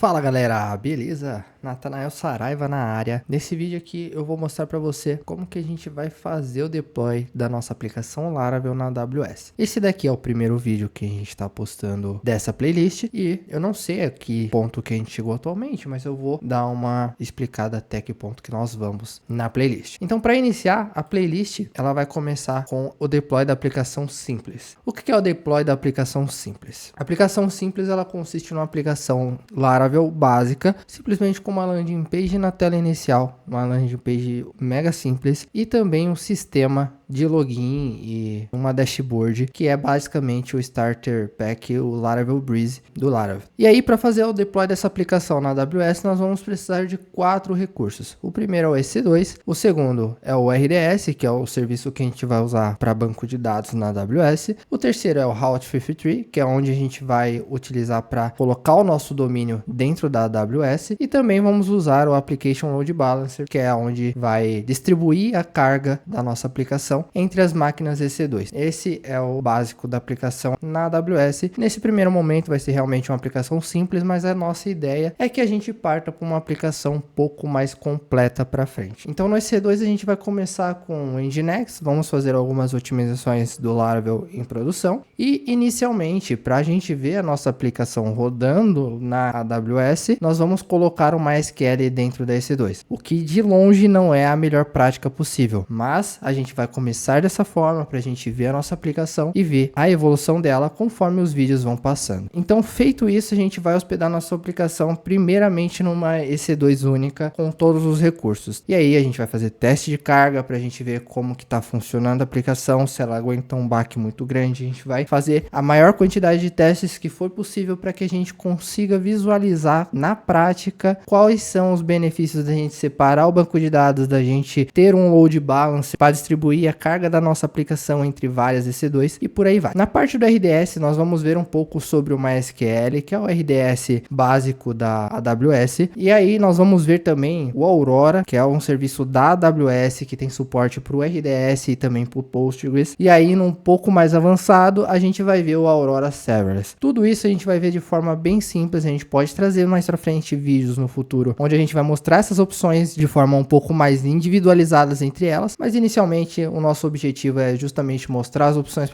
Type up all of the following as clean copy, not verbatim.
Fala galera, beleza? Natanael Saraiva na área. Nesse vídeo aqui eu vou mostrar para você como que a gente vai fazer o deploy da nossa aplicação Laravel na AWS. Esse daqui é o primeiro vídeo que a gente está postando dessa playlist e eu não sei a que ponto que a gente chegou atualmente, mas eu vou dar uma explicada até que ponto que nós vamos na playlist. Então, para iniciar a playlist, ela vai começar com o deploy da aplicação simples. O que é o deploy da aplicação simples? A aplicação simples ela consiste numa aplicação Laravel básica, simplesmente com uma landing page na tela inicial, uma landing page mega simples e também um sistema de login e uma dashboard que é basicamente o starter pack, o Laravel Breeze do Laravel. E aí, para fazer o deploy dessa aplicação na AWS, nós vamos precisar de 4 recursos. O primeiro é o EC2, o segundo é o RDS, que é o serviço que a gente vai usar para banco de dados na AWS. O terceiro é o Route 53, que é onde a gente vai utilizar para colocar o nosso domínio dentro da AWS. E também vamos usar o Application Load Balancer, que é onde vai distribuir a carga da nossa aplicação entre as máquinas EC2. Esse é o básico da aplicação na AWS. Nesse primeiro momento vai ser realmente uma aplicação simples, mas a nossa ideia é que a gente parta para uma aplicação um pouco mais completa para frente. Então no EC2 a gente vai começar com o Nginx, vamos fazer algumas otimizações do Laravel em produção e inicialmente, para a gente ver a nossa aplicação rodando na AWS, nós vamos colocar o MySQL dentro da EC2, o que de longe não é a melhor prática possível, mas a gente vai começar dessa forma para a gente ver a nossa aplicação e ver a evolução dela conforme os vídeos vão passando. Então, feito isso, a gente vai hospedar nossa aplicação primeiramente numa EC2 única com todos os recursos. E aí a gente vai fazer teste de carga para a gente ver como que está funcionando a aplicação, se ela aguenta um baque muito grande. A gente vai fazer a maior quantidade de testes que for possível para que a gente consiga visualizar na prática quais são os benefícios da gente separar o banco de dados, da gente ter um load balance para distribuir a carga da nossa aplicação entre várias EC2 e por aí vai. Na parte do RDS, nós vamos ver um pouco sobre o MySQL, que é o RDS básico da AWS, e aí nós vamos ver também o Aurora, que é um serviço da AWS que tem suporte para o RDS e também para o Postgres, e aí num pouco mais avançado a gente vai ver o Aurora Serverless. Tudo isso a gente vai ver de forma bem simples, a gente pode trazer mais pra frente vídeos no futuro, onde a gente vai mostrar essas opções de forma um pouco mais individualizadas entre elas, mas inicialmente o nosso objetivo é justamente mostrar as opções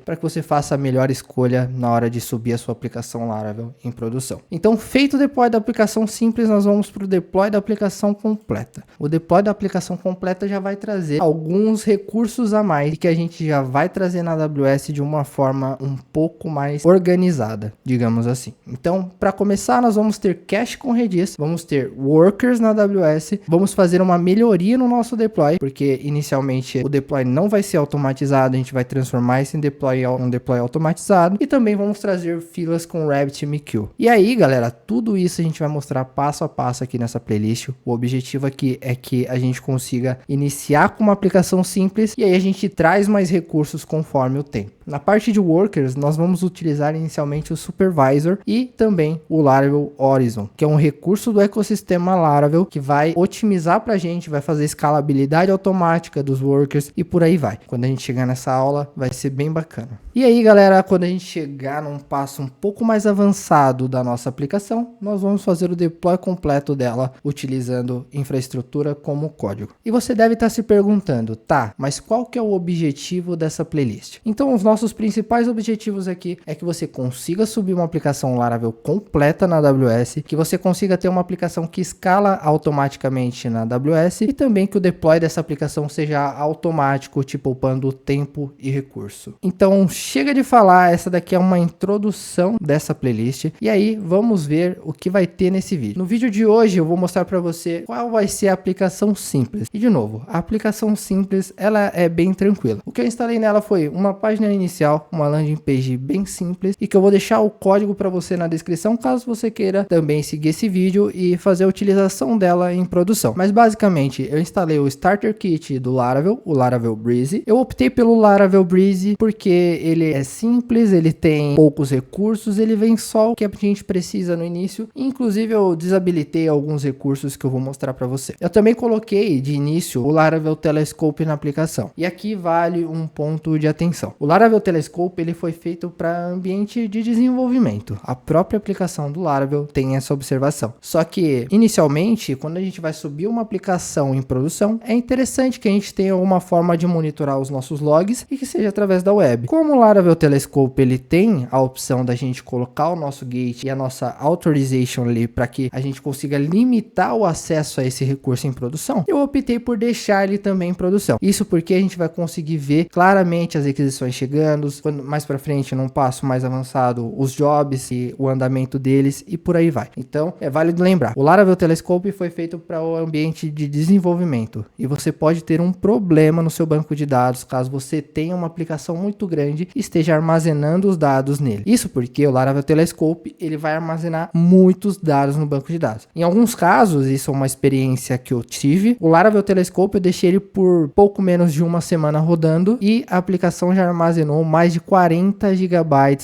para que você faça a melhor escolha na hora de subir a sua aplicação Laravel em produção. Então, feito o deploy da aplicação simples, nós vamos para o deploy da aplicação completa. O deploy da aplicação completa já vai trazer alguns recursos a mais que a gente já vai trazer na AWS de uma forma um pouco mais organizada, digamos assim. Então, para começar, nós vamos ter cache com Redis, vamos ter workers na AWS, vamos fazer uma melhoria no nosso deploy, porque inicialmente o deploy não vai ser automatizado, a gente vai transformar esse deploy em um deploy automatizado e também vamos trazer filas com RabbitMQ. E aí, galera, tudo isso a gente vai mostrar passo a passo aqui nessa playlist. O objetivo aqui é que a gente consiga iniciar com uma aplicação simples e aí a gente traz mais recursos conforme o tempo. Na parte de workers, nós vamos utilizar inicialmente o Supervisor e também o Laravel Horizon, que é um recurso do ecossistema Laravel que vai otimizar para a gente, vai fazer escalabilidade automática dos workers e por aí vai. Quando a gente chegar nessa aula, vai ser bem bacana. E aí, galera, quando a gente chegar num passo um pouco mais avançado da nossa aplicação, nós vamos fazer o deploy completo dela utilizando infraestrutura como código. E você deve estar se perguntando, tá, mas qual que é o objetivo dessa playlist? Então, os nossos principais objetivos aqui é que você consiga subir uma aplicação Laravel completa na AWS, que você consiga ter uma aplicação que escala automaticamente na AWS e também que o deploy dessa aplicação seja automático, te poupando tempo e recurso. Então, chega de falar, essa daqui é uma introdução dessa playlist e aí vamos ver o que vai ter nesse vídeo. No vídeo de hoje eu vou mostrar para você qual vai ser a aplicação simples. E de novo, a aplicação simples ela é bem tranquila. O que eu instalei nela foi uma página inicial, uma landing page bem simples e que eu vou deixar o código para você na descrição caso você queira também seguir esse vídeo e fazer a utilização dela em produção. Mas basicamente eu instalei o Starter Kit do Laravel, o Laravel Laravel Breeze. Eu optei pelo Laravel Breeze porque ele é simples, ele tem poucos recursos, ele vem só o que a gente precisa no início. Inclusive eu desabilitei alguns recursos que eu vou mostrar para você. Eu também coloquei de início o Laravel Telescope na aplicação. E aqui vale um ponto de atenção. O Laravel Telescope ele foi feito para ambiente de desenvolvimento. A própria aplicação do Laravel tem essa observação. Só que inicialmente, quando a gente vai subir uma aplicação em produção, é interessante que a gente tenha alguma forma de monitorar os nossos logs e que seja através da web. Como o Laravel Telescope ele tem a opção da gente colocar o nosso gate e a nossa authorization ali para que a gente consiga limitar o acesso a esse recurso em produção, eu optei por deixar ele também em produção. Isso porque a gente vai conseguir ver claramente as requisições chegando, quando mais para frente, num passo mais avançado, os jobs e o andamento deles e por aí vai. Então, é válido lembrar, o Laravel Telescope foi feito para o ambiente de desenvolvimento e você pode ter um problema no seu banco de dados caso você tenha uma aplicação muito grande e esteja armazenando os dados nele. Isso porque o Laravel Telescope ele vai armazenar muitos dados no banco de dados. Em alguns casos, isso é uma experiência que eu tive, o Laravel Telescope eu deixei ele por pouco menos de uma semana rodando e a aplicação já armazenou mais de 40 GB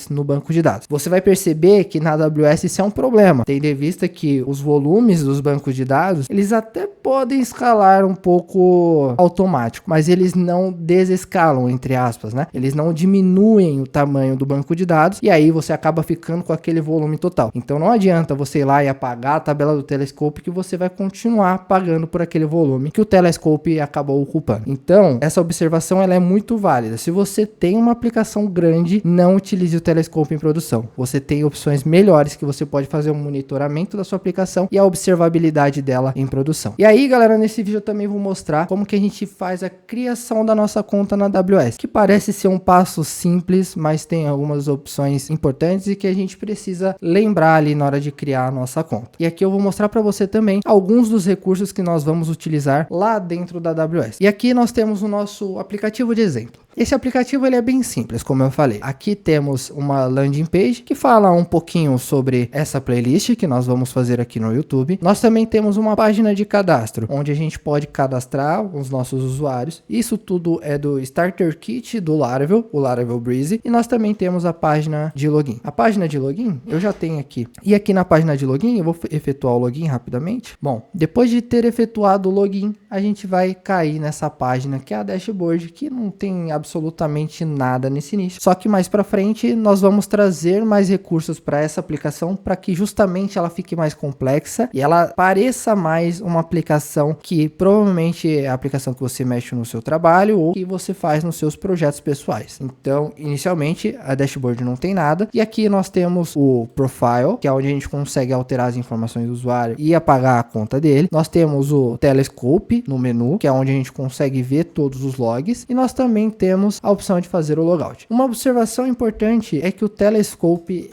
no banco de dados. Você vai perceber que na AWS isso é um problema, tendo em vista que os volumes dos bancos de dados, eles até podem escalar um pouco automático, mas eles não desescalam, entre aspas, né? Eles não diminuem o tamanho do banco de dados e aí você acaba ficando com aquele volume total. Então não adianta você ir lá e apagar a tabela do Telescope que você vai continuar pagando por aquele volume que o Telescope acabou ocupando. Então, essa observação ela é muito válida. Se você tem uma aplicação grande, não utilize o Telescope em produção. Você tem opções melhores que você pode fazer um monitoramento da sua aplicação e a observabilidade dela em produção. E aí, galera, nesse vídeo eu também vou mostrar como que a gente faz a criação da nossa conta na AWS, que parece ser um passo simples, mas tem algumas opções importantes e que a gente precisa lembrar ali na hora de criar a nossa conta. E aqui eu vou mostrar para você também alguns dos recursos que nós vamos utilizar lá dentro da AWS. E aqui nós temos o nosso aplicativo de exemplo. Esse aplicativo ele é bem simples, como eu falei. Aqui temos uma landing page que fala um pouquinho sobre essa playlist que nós vamos fazer aqui no YouTube. Nós também temos uma página de cadastro, onde a gente pode cadastrar os nossos usuários. Isso tudo é do Starter Kit do Laravel, o Laravel Breeze. E nós também temos a página de login. A página de login eu já tenho aqui. E aqui na página de login eu vou efetuar o login rapidamente. Bom, depois de ter efetuado o login, a gente vai cair nessa página que é a dashboard, que não tem absolutamente nada nesse início. Só que mais para frente nós vamos trazer mais recursos para essa aplicação para que justamente ela fique mais complexa e ela pareça mais uma aplicação que provavelmente é a aplicação que você mexe no seu trabalho ou que você faz nos seus projetos pessoais. Então, inicialmente a dashboard não tem nada e aqui nós temos o profile, que é onde a gente consegue alterar as informações do usuário e apagar a conta dele. Nós temos o Telescope no menu, que é onde a gente consegue ver todos os logs e nós também temos a opção de fazer o logout. Uma observação importante é que o Telescope,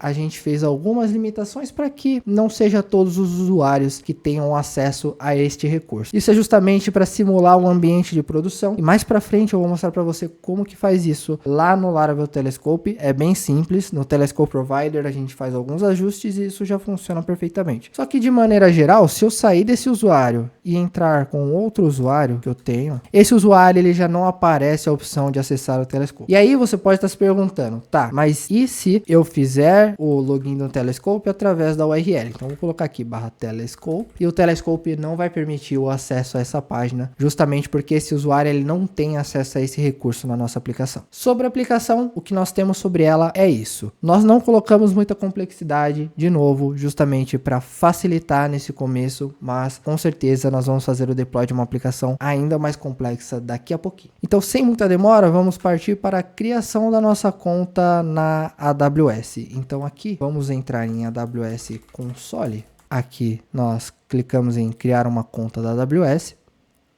a gente fez algumas limitações para que não seja todos os usuários que tenham acesso a este recurso. Isso é justamente para simular um ambiente de produção e mais para frente eu vou mostrar para você como que faz isso lá no Laravel Telescope. É bem simples, no Telescope Provider a gente faz alguns ajustes e isso já funciona perfeitamente. Só que de maneira geral, se eu sair desse usuário e entrar com outro usuário que eu tenho, esse usuário ele já não aparece a opção de acessar o Telescope. E aí você pode estar se perguntando, tá, mas e se eu fizer o login do Telescope através da URL? Então vou colocar aqui /Telescope e o Telescope não vai permitir o acesso a essa página, justamente porque esse usuário ele não tem acesso a esse recurso na nossa aplicação. Sobre a aplicação, o que nós temos sobre ela é isso. Nós não colocamos muita complexidade, de novo, justamente para facilitar nesse começo, mas com certeza nós vamos fazer o deploy de uma aplicação ainda mais complexa daqui a pouquinho. Então, sem muita demora, vamos partir para a criação da nossa conta na AWS. Então aqui, vamos entrar em AWS Console. Aqui nós clicamos em criar uma conta da AWS.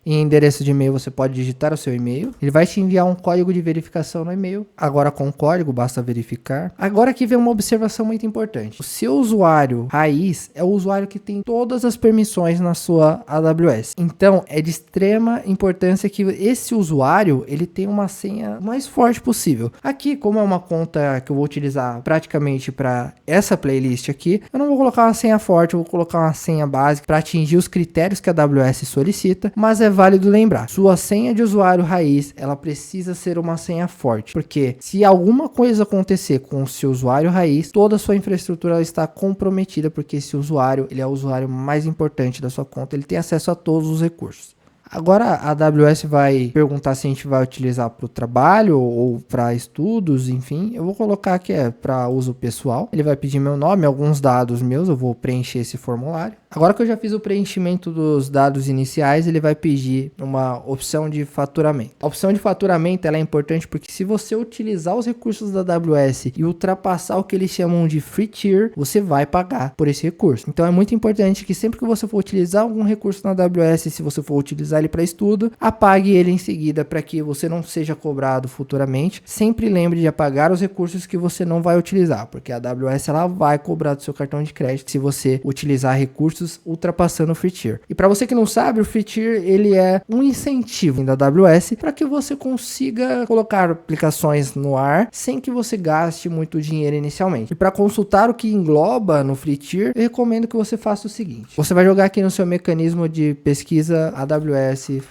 Em endereço de e-mail você pode digitar o seu e-mail. Ele vai te enviar um código de verificação no e-mail. Agora com o código basta verificar. Agora aqui vem uma observação muito importante. O seu usuário raiz é o usuário que tem todas as permissões na sua AWS. Então é de extrema importância que esse usuário ele tenha uma senha mais forte possível. Aqui, como é uma conta que eu vou utilizar praticamente para essa playlist aqui, eu não vou colocar uma senha forte, eu vou colocar uma senha básica para atingir os critérios que a AWS solicita, mas é válido lembrar, sua senha de usuário raiz, ela precisa ser uma senha forte, porque se alguma coisa acontecer com o seu usuário raiz, toda a sua infraestrutura está comprometida, porque esse usuário, ele é o usuário mais importante da sua conta, ele tem acesso a todos os recursos. Agora a AWS vai perguntar se a gente vai utilizar para o trabalho ou para estudos, enfim. Eu vou colocar que é para uso pessoal. Ele vai pedir meu nome, alguns dados meus, eu vou preencher esse formulário. Agora que eu já fiz o preenchimento dos dados iniciais, ele vai pedir uma opção de faturamento. A opção de faturamento ela é importante porque se você utilizar os recursos da AWS e ultrapassar o que eles chamam de free tier, você vai pagar por esse recurso. Então é muito importante que sempre que você for utilizar algum recurso na AWS, se você for utilizar ele para estudo, apague ele em seguida para que você não seja cobrado futuramente. Sempre lembre de apagar os recursos que você não vai utilizar, porque a AWS ela vai cobrar do seu cartão de crédito se você utilizar recursos ultrapassando o free tier. E para você que não sabe, o free tier ele é um incentivo da AWS para que você consiga colocar aplicações no ar sem que você gaste muito dinheiro inicialmente. E para consultar o que engloba no free tier, eu recomendo que você faça o seguinte: você vai jogar aqui no seu mecanismo de pesquisa AWS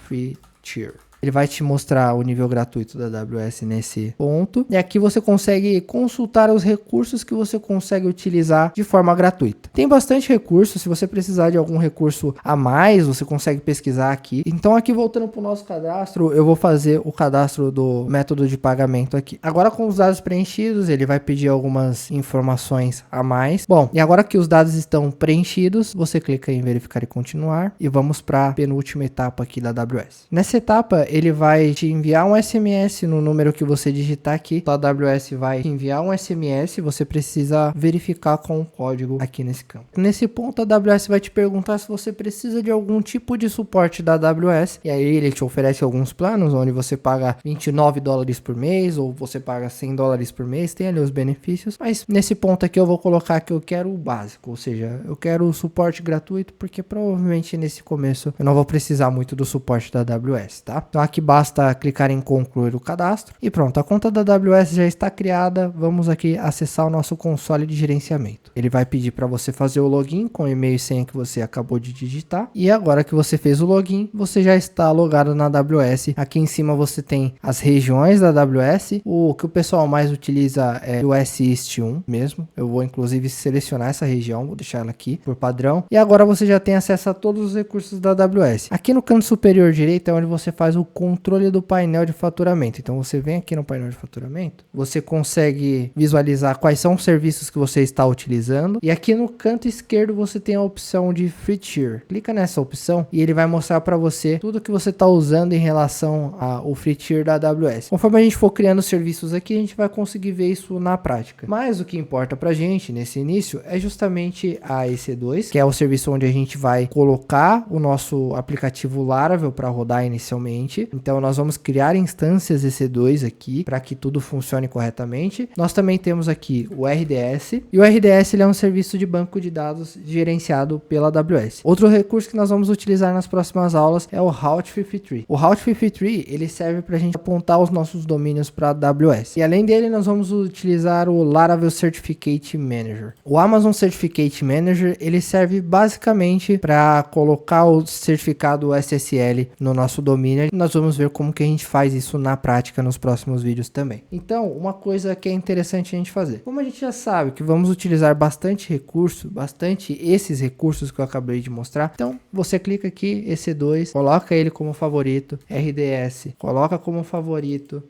Free Tier. Ele vai te mostrar o nível gratuito da AWS nesse ponto. E aqui você consegue consultar os recursos que você consegue utilizar de forma gratuita. Tem bastante recurso. Se você precisar de algum recurso a mais, você consegue pesquisar aqui. Então aqui voltando para o nosso cadastro, eu vou fazer o cadastro do método de pagamento aqui. Agora com os dados preenchidos, ele vai pedir algumas informações a mais. Bom, e agora que os dados estão preenchidos, você clica em verificar e continuar. E vamos para a penúltima etapa aqui da AWS. Nessa etapa, ele vai te enviar um SMS no número que você digitar aqui. A AWS vai te enviar um SMS, você precisa verificar com o código aqui nesse campo. Nesse ponto, a AWS vai te perguntar se você precisa de algum tipo de suporte da AWS. E aí ele te oferece alguns planos, onde você paga $29 por mês, ou você paga $100 por mês, tem ali os benefícios. Mas nesse ponto aqui eu vou colocar que eu quero o básico, ou seja, eu quero o suporte gratuito, porque provavelmente nesse começo eu não vou precisar muito do suporte da AWS, tá? Então aqui basta clicar em concluir o cadastro e pronto, a conta da AWS já está criada. Vamos aqui acessar o nosso console de gerenciamento. Ele vai pedir para você fazer o login com o e-mail e senha que você acabou de digitar. E agora que você fez o login, você já está logado na AWS. Aqui em cima você tem as regiões da AWS. O que o pessoal mais utiliza é o US East 1 mesmo. Eu vou inclusive selecionar essa região, vou deixar ela aqui por padrão. E agora você já tem acesso a todos os recursos da AWS. Aqui no canto superior direito é onde você faz o controle do painel de faturamento. Então você vem aqui no painel de faturamento, você consegue visualizar quais são os serviços que você está utilizando, e aqui no canto esquerdo você tem a opção de Free Tier. Clica nessa opção e ele vai mostrar para você tudo que você está usando em relação ao Free Tier da AWS. Conforme a gente for criando serviços aqui, a gente vai conseguir ver isso na prática. Mas o que importa pra gente nesse início é justamente a EC2, que é o serviço onde a gente vai colocar o nosso aplicativo Laravel para rodar inicialmente. Então nós vamos criar instâncias EC2 aqui para que tudo funcione corretamente. Nós também temos aqui o RDS, e o RDS ele é um serviço de banco de dados gerenciado pela AWS. Outro recurso que nós vamos utilizar nas próximas aulas é o Route 53. O Route 53 ele serve para a gente apontar os nossos domínios para a AWS. E além dele nós vamos utilizar o Laravel Certificate Manager. O Amazon Certificate Manager ele serve basicamente para colocar o certificado SSL no nosso domínio. Nós vamos ver como que a gente faz isso na prática nos próximos vídeos também. Então, uma coisa que é interessante a gente fazer. Como a gente já sabe que vamos utilizar bastante recurso, bastante esses recursos que eu acabei de mostrar, então você clica aqui, EC2, coloca ele como favorito, RDS, coloca como favorito,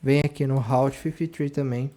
vem aqui no Route 53 também,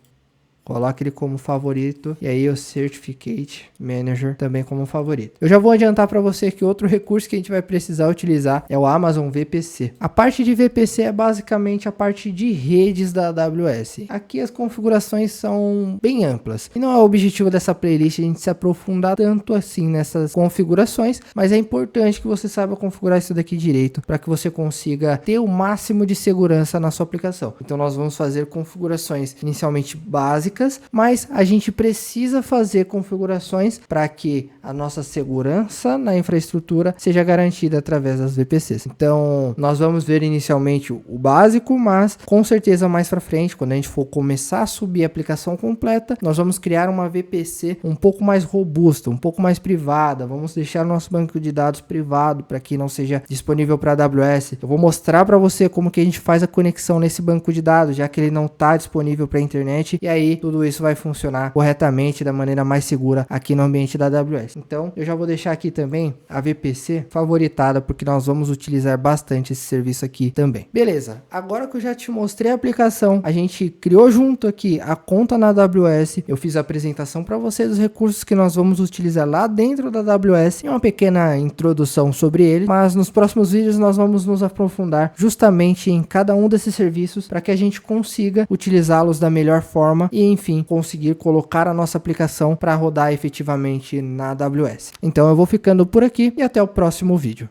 coloque ele como favorito, e aí o Certificate Manager também como favorito. Eu já vou adiantar para você que outro recurso que a gente vai precisar utilizar é o Amazon VPC. A parte de VPC é basicamente a parte de redes da AWS. Aqui as configurações são bem amplas, e não é o objetivo dessa playlist a gente se aprofundar tanto assim nessas configurações, mas é importante que você saiba configurar isso daqui direito para que você consiga ter o máximo de segurança na sua aplicação. Então nós vamos fazer configurações inicialmente básicas, básicas, mas a gente precisa fazer configurações para que a nossa segurança na infraestrutura seja garantida através das VPCs. Então, nós vamos ver inicialmente o básico, mas com certeza mais para frente, quando a gente for começar a subir a aplicação completa, nós vamos criar uma VPC um pouco mais robusta, um pouco mais privada. Vamos deixar nosso banco de dados privado para que não seja disponível para a AWS. Eu vou mostrar para você como que a gente faz a conexão nesse banco de dados, já que ele não está disponível para a internet, e aí tudo isso vai funcionar corretamente da maneira mais segura aqui no ambiente da AWS. Então, eu já vou deixar aqui também a VPC favoritada, porque nós vamos utilizar bastante esse serviço aqui também. Beleza, agora que eu já te mostrei a aplicação, a gente criou junto aqui a conta na AWS, eu fiz a apresentação para você dos recursos que nós vamos utilizar lá dentro da AWS e uma pequena introdução sobre ele, mas nos próximos vídeos nós vamos nos aprofundar justamente em cada um desses serviços para que a gente consiga utilizá-los da melhor forma e, enfim, conseguir colocar a nossa aplicação para rodar efetivamente na AWS. Então eu vou ficando por aqui e até o próximo vídeo.